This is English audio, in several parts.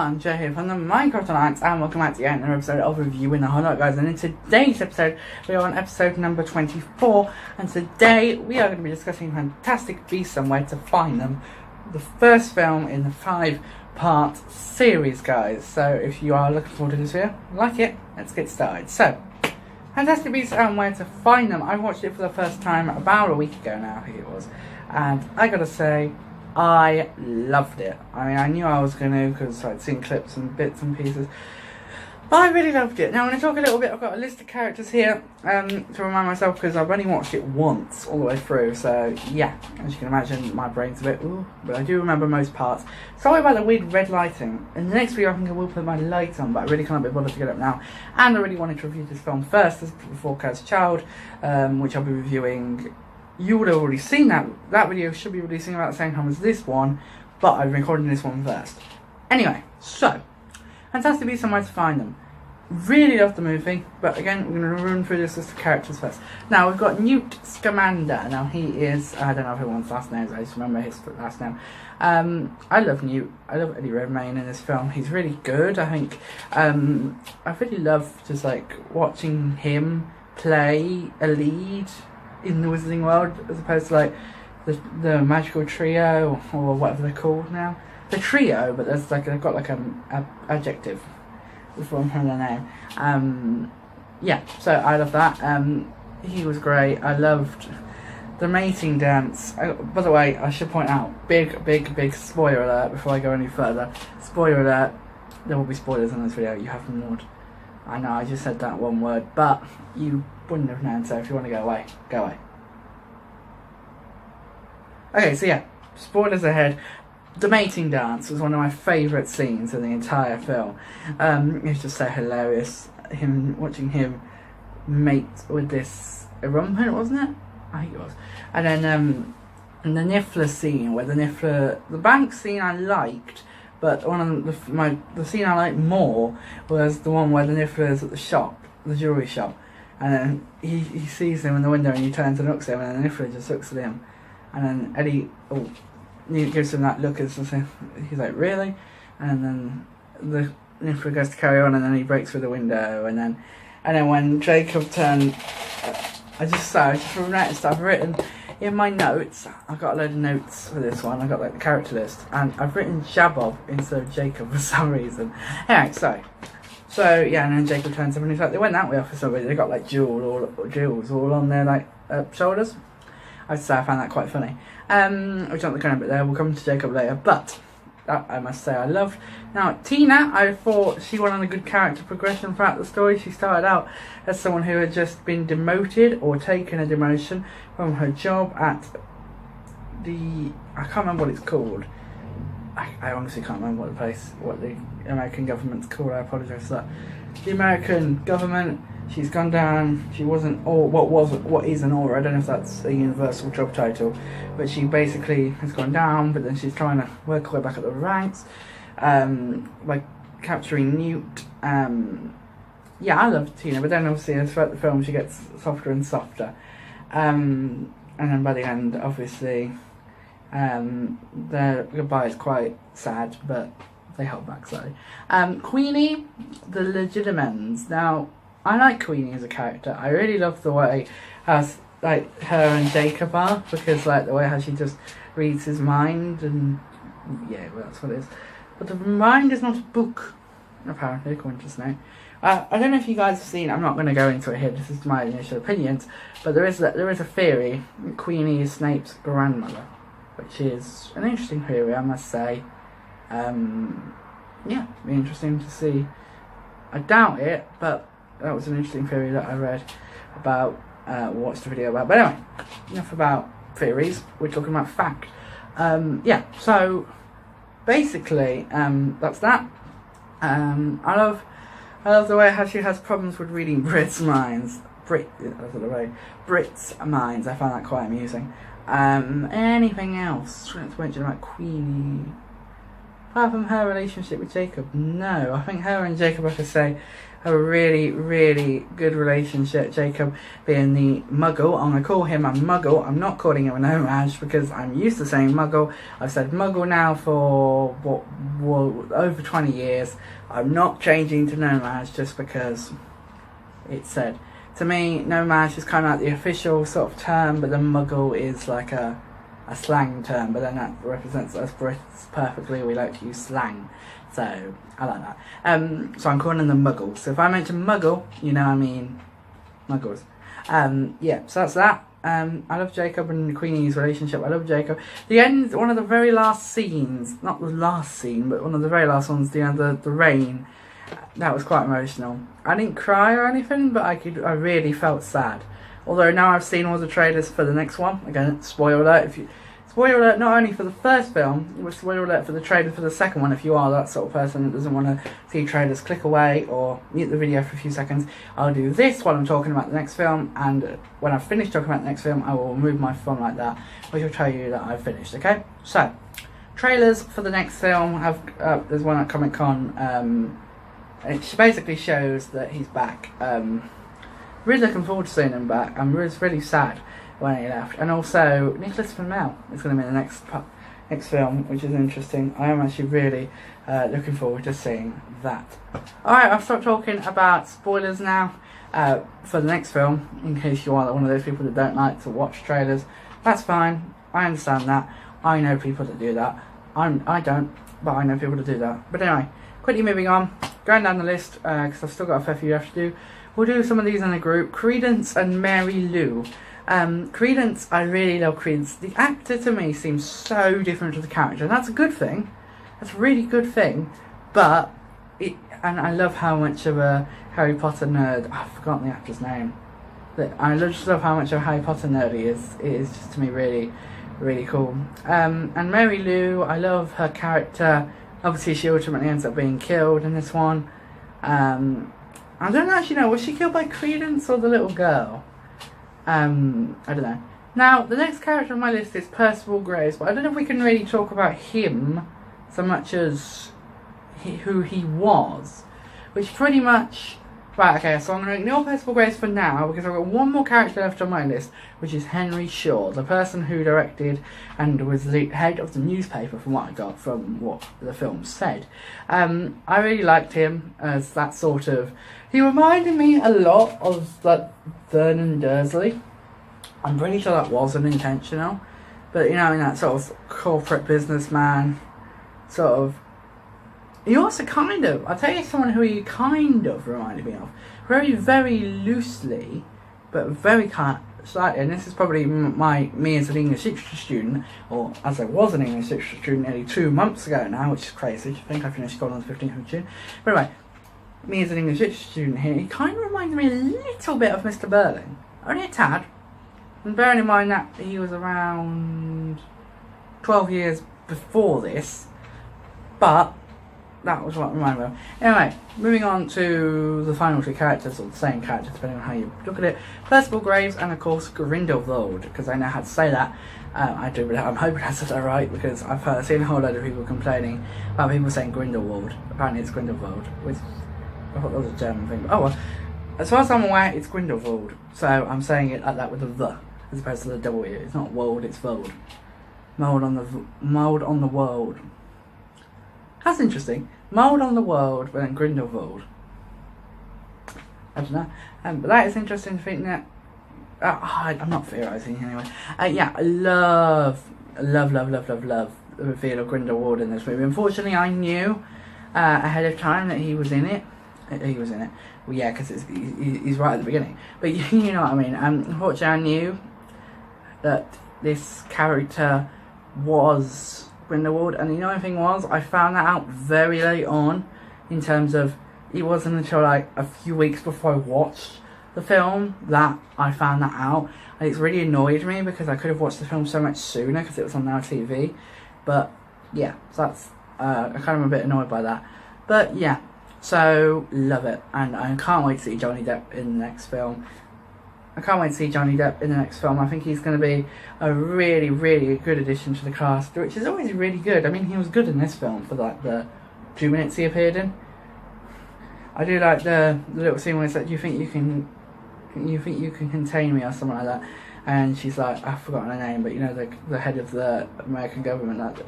everyone, Joe here from the Minecraft Alliance, and welcome back to yet another episode of Reviewing the Highlight, guys. And in today's episode, we are on episode number 24, and today we are going to be discussing Fantastic Beasts and Where to Find Them, the first film in the 5-part series, guys. So if you are looking forward to this video, like it, let's get started. So, Fantastic Beasts and Where to Find Them. I watched it for the first time about a week ago now, I think it was, and I gotta say, I loved it. I mean, I knew I was going to because I'd seen clips and bits and pieces. But I really loved it. Now, I'm going to talk a little bit. I've got a list of characters here to remind myself because I've only watched it once all the way through. So, yeah, as you can imagine, my brain's a bit, ooh, but I do remember most parts. Sorry about the weird red lighting. In the next video, I think I will put my lights on, but I really can't be bothered to get up now. And I really wanted to review this film first as before Kaz Child, which I'll be reviewing. You would have already seen that. That video should be releasing about the same time as this one, but I'm recording this one first. Anyway, so, Fantastic Beasts and Where to Find Them. Really loved the movie, but again, we're going to run through this list of characters first. Now, we've got Newt Scamander. Now, he is, I don't know everyone's last names, I just remember his last name. I love Newt. I love Eddie Redmayne in this film. He's really good, I think. I really love just, like, watching him play a lead in the Wizarding World, as opposed to like the magical trio or whatever they're called now. The trio, but there's like they've got like a adjective from their name. Yeah, so I love that. He was great. I loved the mating dance. By the way, I should point out, big spoiler alert before I go any further. Spoiler alert. There will be spoilers in this video. You have warned. I know I just said that one word, but you wouldn't have known, so if you want to go away, go away. Okay, so yeah, spoilers ahead. The mating dance was one of my favourite scenes in the entire film. It was just so hilarious, watching him mate with this Rumpin, wasn't it? I think it was. And then the Niffler scene, where the bank scene I liked, but one of the scene I liked more was the one where the Niffler's at the shop, the jewellery shop. And then he sees him in the window and he turns and looks at him, and then the Niffler just looks at him. And then Eddie gives him that look, as he's like, really? And then the Niffler goes to carry on, and then he breaks through the window. And then when Jacob turned, I just noticed I've written in my notes, I've got a load of notes for this one. I've got like the character list, and I've written Jabob instead of Jacob for some reason. Anyway, so yeah, and then Jacob turns up and he's like, they went that way off for somebody. They got like jewels all on their like shoulders. I found that quite funny. We'll jump the gun a bit there. We'll come to Jacob later, but that I must say I loved. Now Tina, I thought she went on a good character progression throughout the story. She started out as someone who had just been demoted or taken a demotion from her job at I can't remember what it's called. I honestly can't remember what the American government's called. I apologise for that. The American government. She's gone down. She wasn't, or what is an aura. I don't know if that's a universal job title, but she basically has gone down. But then she's trying to work her way back up the ranks, by capturing Newt. Yeah, I love Tina, but then obviously throughout the film she gets softer and softer, and then by the end, obviously, their goodbye is quite sad, but they hold back slightly. Queenie, the Legitimens. Now, I like Queenie as a character. I really love the way how like her and Jacob are, because like the way how she just reads his mind, and yeah, well, that's what it is. But the mind is not a book, apparently, according to Snape. I don't know if you guys have seen. I'm not going to go into it here. This is my initial opinions, but there is a theory that Queenie is Snape's grandmother, which is an interesting theory, I must say. Yeah, be interesting to see. I doubt it, but that was an interesting theory that I read about, watched the video about. But anyway, enough about theories, we're talking about fact. Yeah, so basically, that's that. I love the way how she has problems with reading Brits' minds. Brits' minds, I found that quite amusing. Anything else? Trying to mention about Queenie. apart from her relationship with Jacob, no. I think her and Jacob, I could say, have a really, really good relationship. Jacob being the muggle. I'm going to call him a muggle. I'm not calling him an homage because I'm used to saying muggle. I've said muggle now for, over 20 years. I'm not changing to nomad just because it's said. To me, nomad is kind of like the official sort of term, but the muggle is like a slang term, but then that represents us Brits perfectly. We like to use slang, so I like that. So I'm calling them the muggles. So if I mention muggle, you know I mean muggles. Yeah, so that's that. I love Jacob and Queenie's relationship. I love Jacob. The end, one of the very last scenes, not the last scene, but one of the very last ones, the rain, that was quite emotional. I didn't cry or anything, but I really felt sad. Although now I've seen all the trailers for the next one. Again, spoiler alert. Spoiler alert not only for the first film, but spoiler alert for the trailer for the second one. If you are that sort of person that doesn't want to see trailers, click away or mute the video for a few seconds. I'll do this while I'm talking about the next film, and when I've finished talking about the next film, I will remove my phone like that, which will tell you that I've finished, okay? So, trailers for the next film have, there's one at Comic Con, and it basically shows that he's back. Really looking forward to seeing him back. I'm really sad when he left. And also, Nicholas Flamel is going to be in the next film, which is interesting. I am actually really looking forward to seeing that. Alright, I've stopped talking about spoilers now for the next film, in case you are one of those people that don't like to watch trailers. That's fine. I understand that. I know people that do that. I don't, but I know people that do that. But anyway, quickly moving on. Going down the list, because I've still got a fair few left to do. We'll do some of these in a group. Credence and Mary Lou. Credence, I really love Credence. The actor to me seems so different to the character. And that's a good thing. That's a really good thing. But, and I love how much of a Harry Potter nerd. I've forgotten the actor's name. But I just love how much of a Harry Potter nerd he is. It is just to me really, really cool. And Mary Lou, I love her character. Obviously she ultimately ends up being killed in this one. I don't actually know, was she killed by Credence or the little girl? I don't know. Now, the next character on my list is Percival Graves, but I don't know if we can really talk about him so much as who he was. Which pretty much... Right, okay, so I'm going to ignore Percival Graves for now, because I've got one more character left on my list, which is Henry Shaw, the person who directed and was the head of the newspaper, from what I got from what the film said. I really liked him as that sort of... He reminded me a lot of, like, Vernon Dursley. I'm pretty sure that wasn't intentional, but, you know, in that sort of corporate businessman, sort of... He also kind of, I'll tell you someone who he kind of reminded me of. Very, very loosely, but very kind of slightly, and this is probably me as an English literature student, or as I was an English literature student nearly 2 months ago now, which is crazy. I think I finished school on the 15th of June. But anyway, me as an English literature student here, he kind of reminded me a little bit of Mr. Burling. Only a tad. And bearing in mind that he was around 12 years before this, but... that was what reminded me of. Anyway, moving on to the final two characters, or the same character, depending on how you look at it. Percival Graves and, of course, Grindelwald, because I know how to say that. I do, but I'm hoping I said that right, because I've seen a whole load of people complaining about people saying Grindelwald. Apparently it's Grindelwald, which I thought that was a German thing. But oh well. As far as I'm aware, it's Grindelwald. So I'm saying it like that with a the, as opposed to the W. It's not wold, it's vold. Mould on the world. That's interesting. Mould on the world, but then Grindelwald. I don't know. But that is interesting to think that... I'm not theorising anyway. Yeah, I love the reveal of Grindelwald in this movie. Unfortunately, I knew ahead of time that he was in it. He was in it. Well, yeah, because he's right at the beginning. But you know what I mean. Unfortunately, I knew that this character was Grindelwald, and the only thing was, I found that out very late on, in terms of, it wasn't until like a few weeks before I watched the film that I found that out, and it's really annoyed me because I could have watched the film so much sooner because it was on Now TV, but yeah, so that's, I kind of am a bit annoyed by that, but yeah, so love it, and I can't wait to see Johnny Depp in the next film. I can't wait to see Johnny Depp in the next film. I think he's going to be a really, really good addition to the cast, which is always really good. I mean, he was good in this film for like the 2 minutes he appeared in. I do like the little scene where it's like, do you think you can contain me or something like that? And she's like, I've forgotten her name, but you know, the head of the American government, like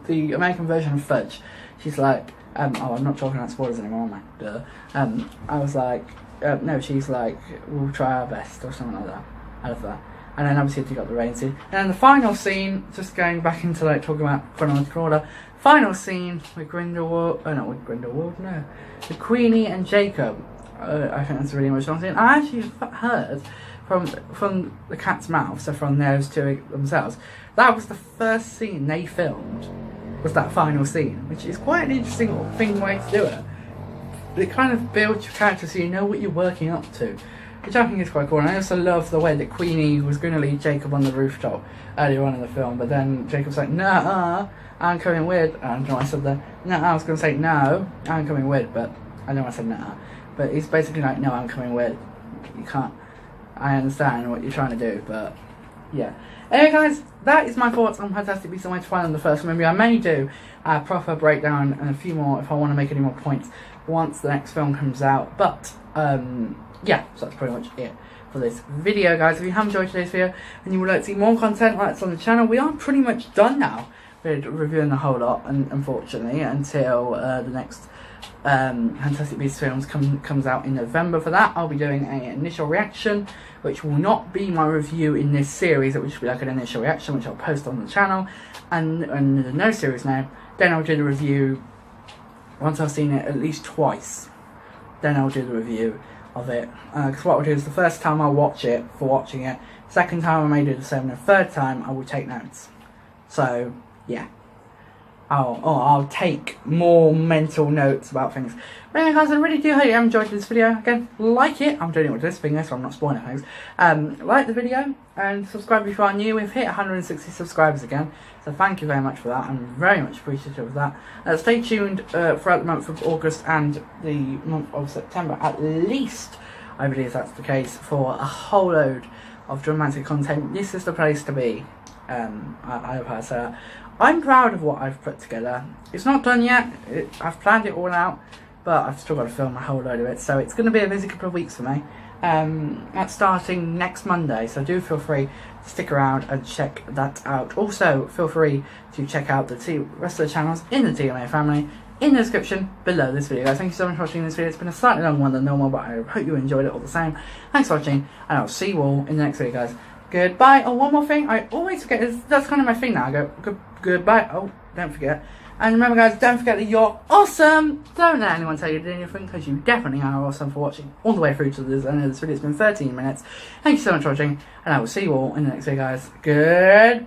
the American version of Fudge. She's like, oh, I'm not talking about spoilers anymore, man. Duh. I was like, no, she's like, we'll try our best or something like that. I love that. And then obviously you got the rain scene. And then the final scene, just going back into like talking about chronological order. Final scene with Grindelwald, not with Grindelwald, no. With Queenie and Jacob. I think that's a really emotional scene. I actually heard from the cat's mouth, so from those two themselves, that was the first scene they filmed, was that final scene, which is quite an interesting way to do it. It kind of builds your character so you know what you're working up to, which I think is quite cool. And I also love the way that Queenie was going to leave Jacob on the rooftop earlier on in the film, but then Jacob's like, nah, I'm coming with, I don't know what I said there, I was going to say no, I'm coming with, but I know I said nah, but he's basically like, no, I'm coming with, you can't, I understand what you're trying to do, but yeah. Anyway guys, that is my thoughts on Fantastic Beasts and Where to Find Them, the first movie. I may do a proper breakdown and a few more if I want to make any more points once the next film comes out, but yeah, so that's pretty much it for this video guys. If you have enjoyed today's video and you would like to see more content like this on the channel, we are pretty much done now with reviewing the whole lot, and unfortunately until the next Fantastic Beasts films comes out in November. For that I'll be doing an initial reaction, which will not be my review in this series. It will just be like an initial reaction which I'll post on the channel, and the no series name. Then I'll do the review once I've seen it at least twice. Then I'll do the review of it, because what I'll do is the first time I'll watch it for watching it, second time I may do the same, and the third time I will take notes. So yeah, I'll take more mental notes about things. But anyway guys, I really do hope you have enjoyed this video. Again, like it, I'm doing it with this finger so I'm not spoiling things. Like the video and subscribe if you are new. We've hit 160 subscribers again, so thank you very much for that. I'm very much appreciative of that. Stay tuned throughout the month of August and the month of September, at least I believe that's the case, for a whole load of dramatic content. This is the place to be. I've heard so. I'm proud of what I've put together. It's not done yet, I've planned it all out, but I've still got to film a whole load of it, so it's going to be a busy couple of weeks for me. That's starting next Monday, so do feel free to stick around and check that out. Also, feel free to check out the rest of the channels in the TMA family in the description below this video. Guys, thank you so much for watching this video. It's been a slightly longer one than normal, but I hope you enjoyed it all the same. Thanks for watching, and I'll see you all in the next video, guys. Goodbye. Oh, one more thing, I always forget, that's kind of my thing now. I go, goodbye. Oh, don't forget. And remember guys, don't forget that you're awesome. Don't let anyone tell you to do anything, because you definitely are awesome for watching all the way through to this. I know this video has been 13 minutes. Thank you so much for watching, and I will see you all in the next video, guys. Goodbye.